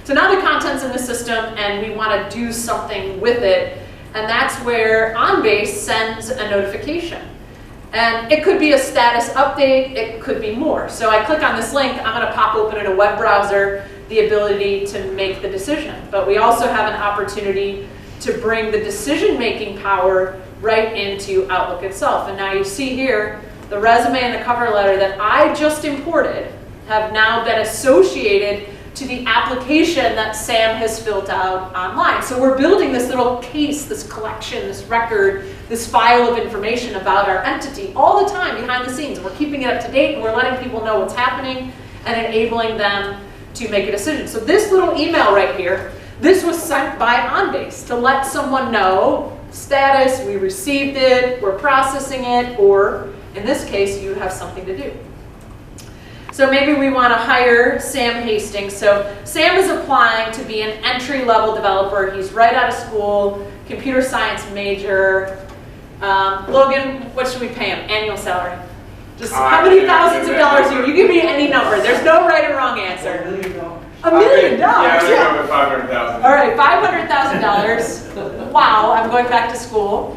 So now the content's in the system and we want to do something with it, and that's where OnBase sends a notification. And it could be a status update, it could be more. So I click on this link, I'm going to pop open in a web browser the ability to make the decision. But we also have an opportunity to bring the decision-making power right into Outlook itself. And now you see here, the resume and the cover letter that I just imported have now been associated to the application that Sam has filled out online. So we're building this little case, this collection, this record, this file of information about our entity all the time behind the scenes. We're keeping it up to date and we're letting people know what's happening and enabling them to make a decision. So this little email right here, this was sent by OnBase to let someone know status, we received it, we're processing it, or in this case, you have something to do. So maybe we want to hire Sam Hastings. So Sam is applying to be an entry-level developer. He's right out of school, computer science major. Logan, what should we pay him? Annual salary. Just how many thousands of dollars a year? You give me any number. There's no right or wrong answer. $1 million. $1 million? Yeah, we're going with $500,000. All right, $500,000. Wow, I'm going back to school.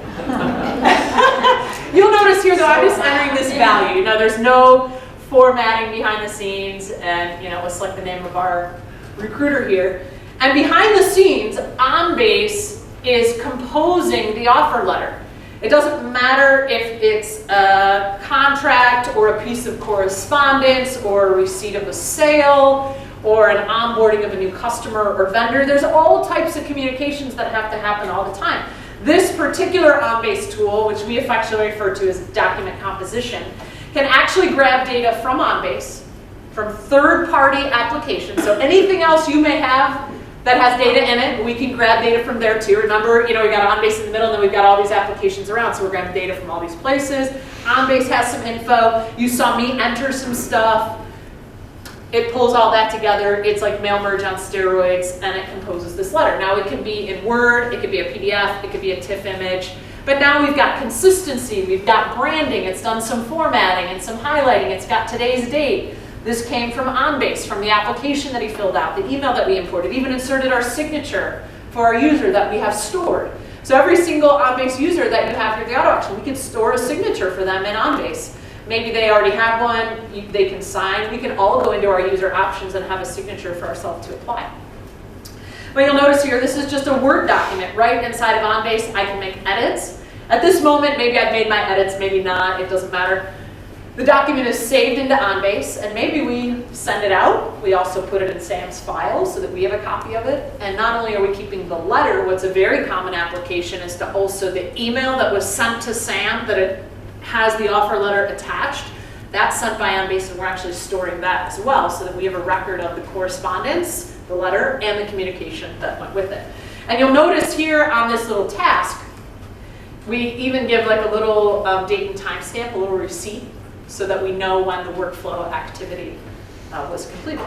You'll notice here, though, I'm just entering this value. You know, there's no formatting behind the scenes, and let's select the name of our recruiter here. And behind the scenes, OnBase is composing the offer letter. It doesn't matter if it's a contract or a piece of correspondence or a receipt of a sale or an onboarding of a new customer or vendor. There's all types of communications that have to happen all the time. This particular OnBase tool, which we affectionately refer to as document composition, can actually grab data from OnBase, from third-party applications. So anything else you may have that has data in it, we can grab data from there too. Remember, we got OnBase in the middle, and then we've got all these applications around, so we're grabbing data from all these places. OnBase has some info. You saw me enter some stuff. It pulls all that together. It's like mail merge on steroids, and it composes this letter. Now it can be in Word, it could be a PDF, it could be a TIFF image. But now we've got consistency, we've got branding, it's done some formatting and some highlighting, it's got today's date. This came from OnBase, from the application that he filled out, the email that we imported, even inserted our signature for our user that we have stored. So every single OnBase user that you have here at the auto auction, we can store a signature for them in OnBase. Maybe they already have one, they can sign. We can all go into our user options and have a signature for ourselves to apply. But you'll notice here, this is just a Word document. Right inside of OnBase, I can make edits. At this moment, maybe I've made my edits, maybe not, it doesn't matter. The document is saved into OnBase, and maybe we send it out. We also put it in Sam's file so that we have a copy of it. And not only are we keeping the letter, what's a very common application is to also the email that was sent to Sam, that it has the offer letter attached. That's sent by OnBase, and we're actually storing that as well so that we have a record of the correspondence, the letter, and the communication that went with it. And you'll notice here on this little task, we even give like a little date and time stamp, a little receipt, so that we know when the workflow activity was completed.